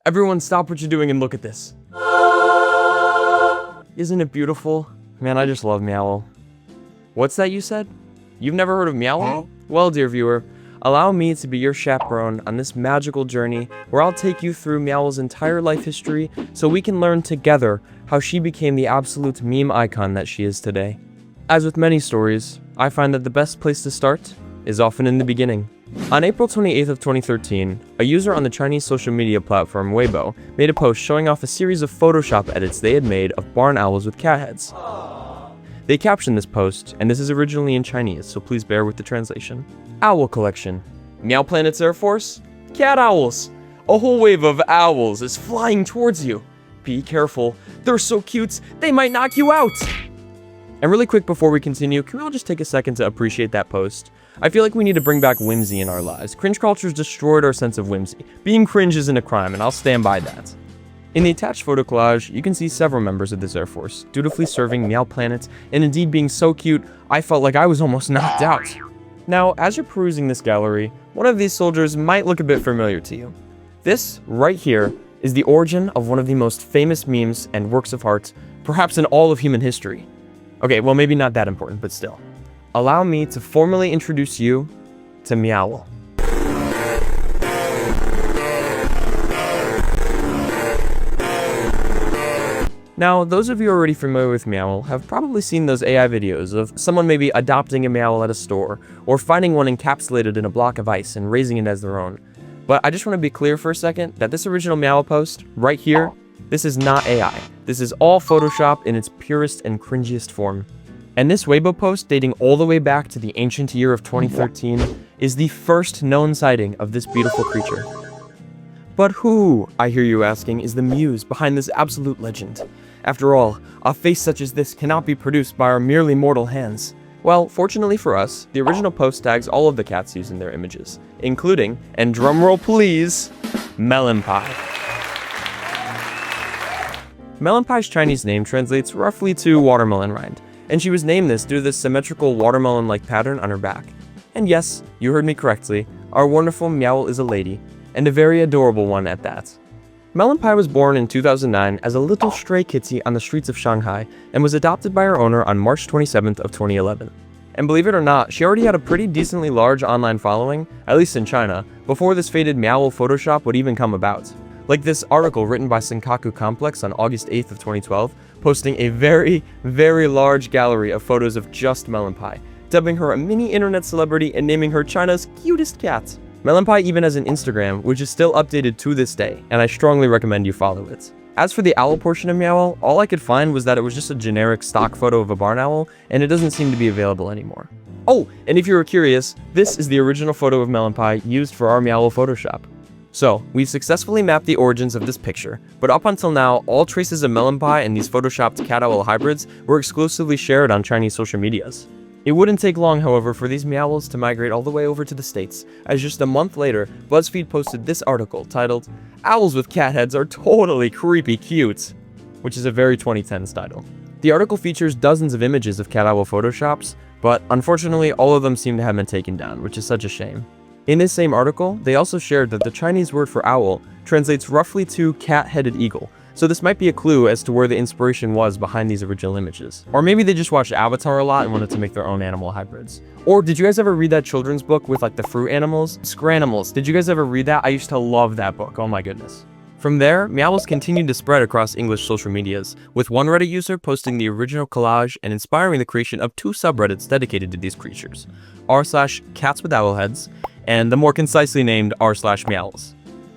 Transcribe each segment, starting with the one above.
Everyone stop what you're doing and look at this. Isn't it beautiful? Man, I just love Meowl. What's that you said? You've never heard of Meowl? Well, dear viewer, allow me to be your chaperone on this magical journey where I'll take you through Meowl's entire life history so we can learn together how she became the absolute meme icon that she is today. As with many stories, I find that the best place to start is often in the beginning. On April 28th of 2013, a user on the Chinese social media platform Weibo made a post showing off a series of Photoshop edits they had made of barn owls with cat heads. They captioned this post, and this is originally in Chinese, so please bear with the translation. Owl collection. Meow Planet's Air Force? Cat owls! A whole wave of owls is flying towards you. Be careful, they're so cute, they might knock you out! And really quick before we continue, can we all just take a second to appreciate that post? I feel like we need to bring back whimsy in our lives. Cringe culture's destroyed our sense of whimsy. Being cringe isn't a crime, and I'll stand by that. In the attached photo collage, you can see several members of this Air Force, dutifully serving Meow Planet, and indeed being so cute, I felt like I was almost knocked out. Now, as you're perusing this gallery, one of these soldiers might look a bit familiar to you. This, right here, is the origin of one of the most famous memes and works of art, perhaps in all of human history. Okay, well maybe not that important, but still. Allow me to formally introduce you to Meowl. Now, those of you already familiar with Meowl have probably seen those AI videos of someone maybe adopting a Meowl at a store, or finding one encapsulated in a block of ice and raising it as their own. But I just want to be clear for a second that this original Meowl post, right here, this is not AI. This is all Photoshop in its purest and cringiest form. And this Weibo post, dating all the way back to the ancient year of 2013, is the first known sighting of this beautiful creature. But who, I hear you asking, is the muse behind this absolute legend? After all, a face such as this cannot be produced by our merely mortal hands. Well, fortunately for us, the original post tags all of the cats used in their images, including, and drumroll please, Melonpi. Melonpi's Chinese name translates roughly to watermelon rind, and she was named this due to this symmetrical watermelon-like pattern on her back. And yes, you heard me correctly, our wonderful Meowl is a lady, and a very adorable one at that. Melonpi was born in 2009 as a little stray kitty on the streets of Shanghai, and was adopted by her owner on March 27th of 2011. And believe it or not, she already had a pretty decently large online following, at least in China, before this faded Meowl Photoshop would even come about. Like this article written by Senkaku Complex on August 8th of 2012, posting a very, very large gallery of photos of just Melonpi, dubbing her a mini internet celebrity and naming her China's cutest cat. Melonpi even has an Instagram, which is still updated to this day, and I strongly recommend you follow it. As for the owl portion of Meowl, all I could find was that it was just a generic stock photo of a barn owl, and it doesn't seem to be available anymore. Oh, and if you were curious, this is the original photo of Melonpi used for our Meowl Photoshop. So, we've successfully mapped the origins of this picture, but up until now, all traces of Melonpi and these photoshopped cat-owl hybrids were exclusively shared on Chinese social medias. It wouldn't take long, however, for these Meowls to migrate all the way over to the States, as just a month later, BuzzFeed posted this article titled, "Owls with cat heads are totally creepy cute," which is a very 2010s title. The article features dozens of images of cat-owl photoshops, but unfortunately all of them seem to have been taken down, which is such a shame. In this same article, they also shared that the Chinese word for owl translates roughly to cat-headed eagle, so this might be a clue as to where the inspiration was behind these original images. Or maybe they just watched Avatar a lot and wanted to make their own animal hybrids. Or did you guys ever read that children's book with like the fruit animals? Scranimals. Did you guys ever read that? I used to love that book, oh my goodness. From there, Meowls continued to spread across English social medias, with one Reddit user posting the original collage and inspiring the creation of two subreddits dedicated to these creatures, r/cats with owl heads, and the more concisely named r/meowls.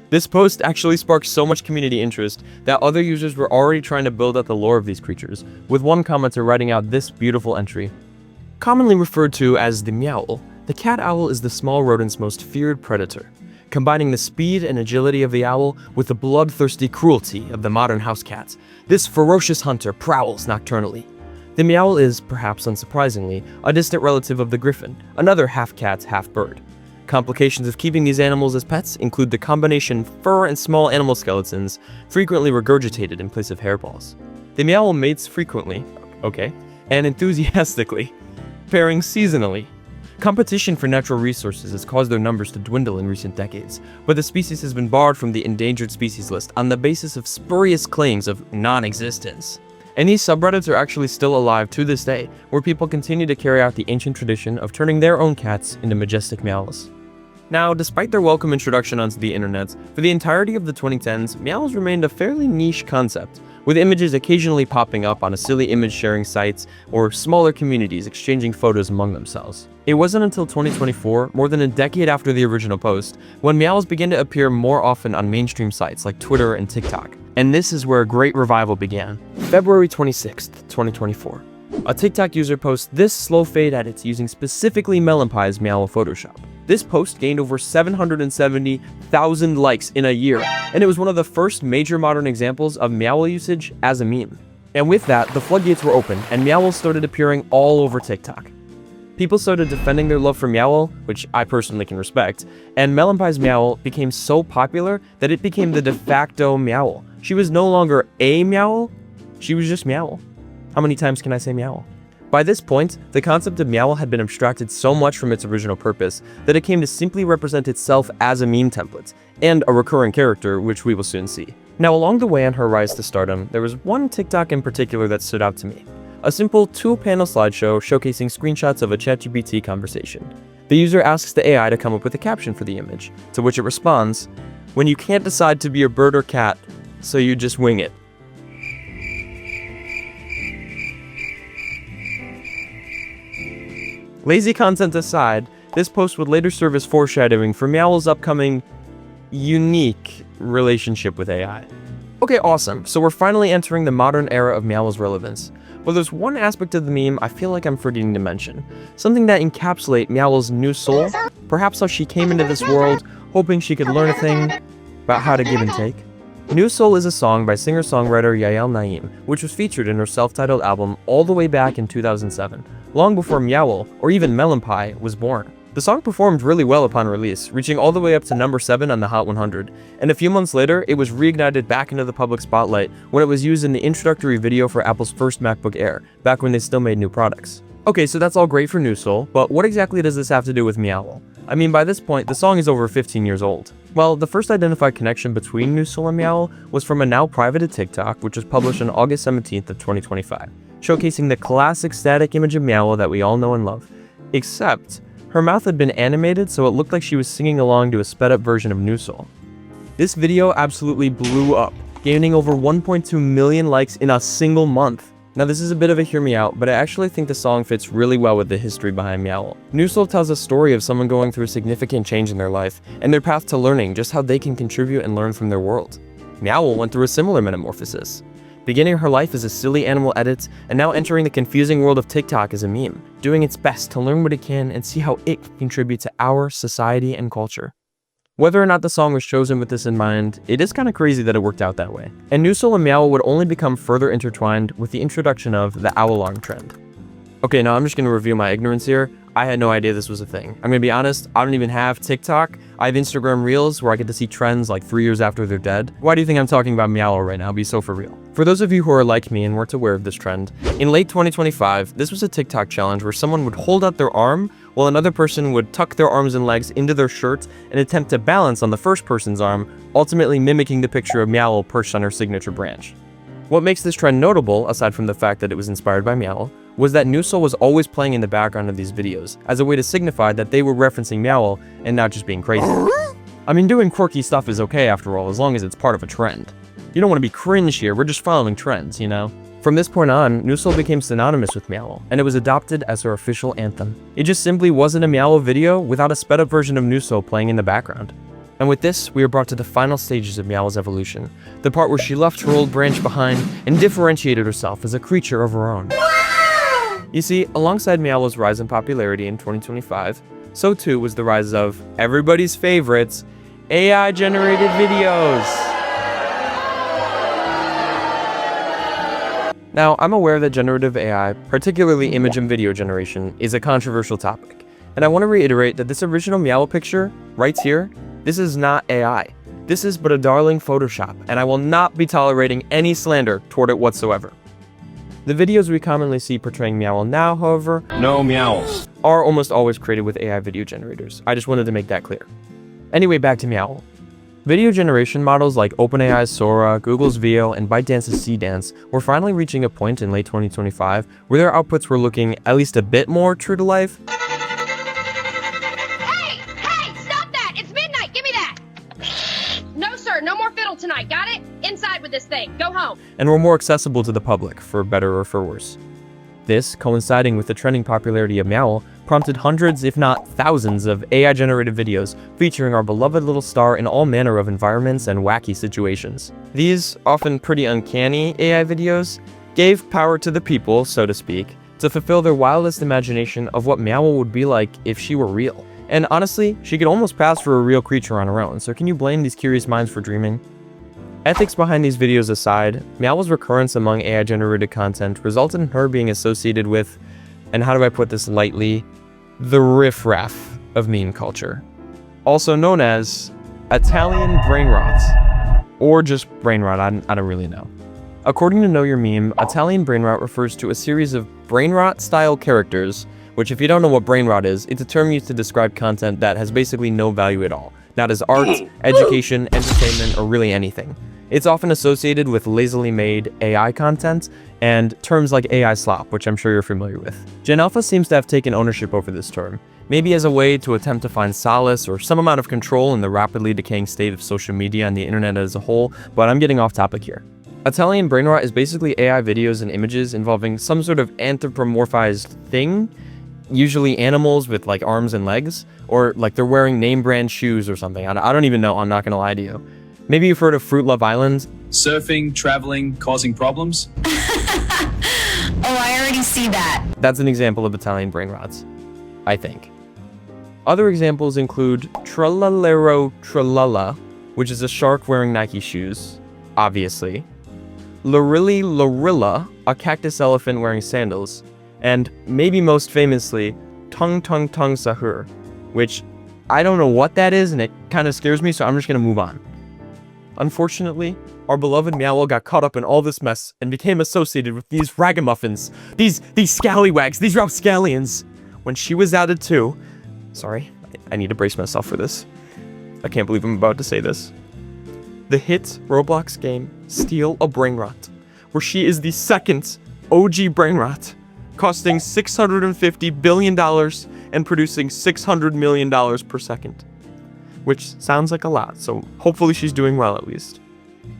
This post actually sparked so much community interest that other users were already trying to build out the lore of these creatures, with one commenter writing out this beautiful entry. Commonly referred to as the Meowl, the cat owl is the small rodent's most feared predator, combining the speed and agility of the owl with the bloodthirsty cruelty of the modern house cat. This ferocious hunter prowls nocturnally. The Meowl is, perhaps unsurprisingly, a distant relative of the griffin, another half-cat, half-bird. Complications of keeping these animals as pets include the combination fur and small animal skeletons, frequently regurgitated in place of hairballs. The Meowl mates frequently, and enthusiastically, pairing seasonally. Competition for natural resources has caused their numbers to dwindle in recent decades, but the species has been barred from the endangered species list on the basis of spurious claims of non-existence. And these subreddits are actually still alive to this day, where people continue to carry out the ancient tradition of turning their own cats into majestic meows. Now, despite their welcome introduction onto the internet, for the entirety of the 2010s, meows remained a fairly niche concept, with images occasionally popping up on a silly image-sharing sites or smaller communities exchanging photos among themselves. It wasn't until 2024, more than a decade after the original post, when meows began to appear more often on mainstream sites like Twitter and TikTok. And this is where a great revival began. February 26th, 2024. A TikTok user posts this slow fade edits using specifically Melonpi's Meowl Photoshop. This post gained over 770,000 likes in a year, and it was one of the first major modern examples of Meowl usage as a meme. And with that, the floodgates were opened, and Meowl started appearing all over TikTok. People started defending their love for Meowl, which I personally can respect, and Melonpi's Meowl became so popular that it became the de facto Meowl. She was no longer a Meowl, she was just Meowl. How many times can I say Meowl? By this point, the concept of Meowl had been abstracted so much from its original purpose that it came to simply represent itself as a meme template, and a recurring character, which we will soon see. Now, along the way on her rise to stardom, there was one TikTok in particular that stood out to me. A simple 2-panel slideshow showcasing screenshots of a ChatGPT conversation. The user asks the AI to come up with a caption for the image, to which it responds, "When you can't decide to be a bird or cat, so you just wing it." Lazy content aside, this post would later serve as foreshadowing for Meowl's upcoming, unique relationship with AI. Okay, awesome, so we're finally entering the modern era of Meowl's relevance. But there's one aspect of the meme I feel like I'm forgetting to mention. Something that encapsulates Meowl's new soul, perhaps how she came into this world, hoping she could learn a thing about how to give and take. New Soul is a song by singer-songwriter Yael Naim, which was featured in her self-titled album all the way back in 2007, long before Meowl, or even Melonpi, was born. The song performed really well upon release, reaching all the way up to number 7 on the Hot 100, and a few months later, it was reignited back into the public spotlight when it was used in the introductory video for Apple's first MacBook Air, back when they still made new products. Okay, so that's all great for New Soul, but what exactly does this have to do with Meowl? I mean, by this point, the song is over 15 years old. Well, the first identified connection between New Soul and Meowl was from a now privated TikTok, which was published on August 17th of 2025, showcasing the classic static image of Meowl that we all know and love. Except, her mouth had been animated so it looked like she was singing along to a sped up version of New Soul. This video absolutely blew up, gaining over 1.2 million likes in a single month. Now this is a bit of a hear me out, but I actually think the song fits really well with the history behind Meowl. New Soul tells a story of someone going through a significant change in their life, and their path to learning just how they can contribute and learn from their world. Meowl went through a similar metamorphosis, beginning her life as a silly animal edit, and now entering the confusing world of TikTok as a meme, doing its best to learn what it can and see how it can contribute to our society and culture. Whether or not the song was chosen with this in mind, it is kinda crazy that it worked out that way. And New Soul and Meowl would only become further intertwined with the introduction of the owl-arm trend. Okay, now I'm just gonna reveal my ignorance here. I had no idea this was a thing. I'm gonna be honest, I don't even have TikTok. I have Instagram Reels where I get to see trends like 3 years after they're dead. Why do you think I'm talking about Meowl right now? Be so for real. For those of you who are like me and weren't aware of this trend, in late 2025, this was a TikTok challenge where someone would hold out their arm while another person would tuck their arms and legs into their shirt and attempt to balance on the first person's arm, ultimately mimicking the picture of Meowl perched on her signature branch. What makes this trend notable, aside from the fact that it was inspired by Meowl, was that New Soul was always playing in the background of these videos, as a way to signify that they were referencing Meowl and not just being crazy. I mean, doing quirky stuff is okay after all, as long as it's part of a trend. You don't want to be cringe here, we're just following trends, you know? From this point on, New Soul became synonymous with Meowl, and it was adopted as her official anthem. It just simply wasn't a Meowl video without a sped up version of New Soul playing in the background. And with this, we are brought to the final stages of Meowl's evolution, the part where she left her old branch behind and differentiated herself as a creature of her own. You see, alongside Meowl's rise in popularity in 2025, so too was the rise of everybody's favorites, AI-generated videos. Now, I'm aware that generative AI, particularly image and video generation, is a controversial topic, and I want to reiterate that this original Meowl picture, right here, this is not AI. This is but a darling Photoshop, and I will not be tolerating any slander toward it whatsoever. The videos we commonly see portraying Meowl now, however, No meows. are almost always created with AI video generators. I just wanted to make that clear. Anyway, back to Meowl. Video generation models like OpenAI's Sora, Google's Veo, and ByteDance's Cdance were finally reaching a point in late 2025 where their outputs were looking at least a bit more true to life. Hey, stop that! It's midnight, give me that! No, sir, no more fiddle tonight, got it? Inside with this thing, go home. And were more accessible to the public, for better or for worse. This, coinciding with the trending popularity of Meowl, prompted hundreds, if not thousands, of AI-generated videos featuring our beloved little star in all manner of environments and wacky situations. These, often pretty uncanny AI videos, gave power to the people, so to speak, to fulfill their wildest imagination of what Meowl would be like if she were real. And honestly, she could almost pass for a real creature on her own, so can you blame these curious minds for dreaming? Ethics behind these videos aside, Meowl's recurrence among AI-generated content resulted in her being associated with, and how do I put this lightly, the riffraff of meme culture. Also known as Italian Brainrot, or just Brainrot, I don't really know. According to Know Your Meme, Italian Brainrot refers to a series of Brainrot-style characters, which if you don't know what Brainrot is, it's a term used to describe content that has basically no value at all, not as art, education, entertainment, or really anything. It's often associated with lazily made AI content and terms like AI slop, which I'm sure you're familiar with. Gen Alpha seems to have taken ownership over this term, maybe as a way to attempt to find solace or some amount of control in the rapidly decaying state of social media and the internet as a whole, but I'm getting off topic here. Italian Brainrot is basically AI videos and images involving some sort of anthropomorphized thing, usually animals with like arms and legs, or like they're wearing name brand shoes or something. I don't even know, I'm not gonna lie to you. Maybe you've heard of Fruit Love Island. Surfing, traveling, causing problems. Oh, I already see that. That's an example of Italian Brainrots, I think. Other examples include Trallalero Tralala, which is a shark wearing Nike shoes, obviously. Lorilli Lorilla, a cactus elephant wearing sandals. And maybe most famously, Tung Tung Tung Sahur, which I don't know what that is and it kind of scares me, so I'm just gonna move on. Unfortunately, our beloved Meowl got caught up in all this mess and became associated with these ragamuffins, these scallywags, these rapscallions. When she was added to, sorry, I need to brace myself for this. I can't believe I'm about to say this. The hit Roblox game Steal a Brainrot, where she is the second OG Brainrot, costing $650 billion and producing $600 million per second. Which sounds like a lot, so hopefully she's doing well at least.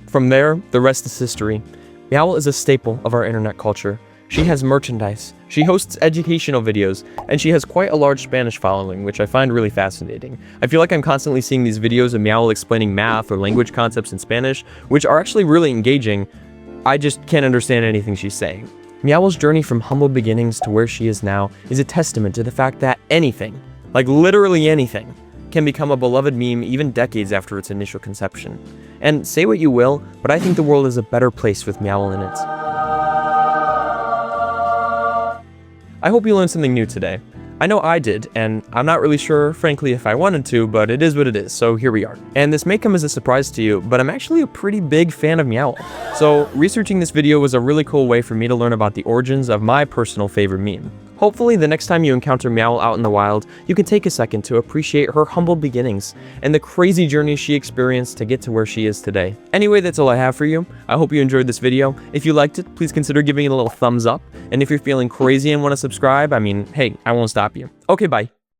From there, the rest is history. Meowl is a staple of our internet culture. She has merchandise, she hosts educational videos, and she has quite a large Spanish following, which I find really fascinating. I feel like I'm constantly seeing these videos of Meowl explaining math or language concepts in Spanish, which are actually really engaging. I just can't understand anything she's saying. Meowl's journey from humble beginnings to where she is now is a testament to the fact that anything, like literally anything, can become a beloved meme even decades after its initial conception. And say what you will, but I think the world is a better place with Meowl in it. I hope you learned something new today. I know I did, and I'm not really sure, frankly, if I wanted to, but it is what it is, so here we are. And this may come as a surprise to you, but I'm actually a pretty big fan of Meowl. So researching this video was a really cool way for me to learn about the origins of my personal favorite meme. Hopefully, the next time you encounter Meowl out in the wild, you can take a second to appreciate her humble beginnings and the crazy journey she experienced to get to where she is today. Anyway, that's all I have for you. I hope you enjoyed this video. If you liked it, please consider giving it a little thumbs up. And if you're feeling crazy and want to subscribe, I mean, hey, I won't stop you. Okay, bye.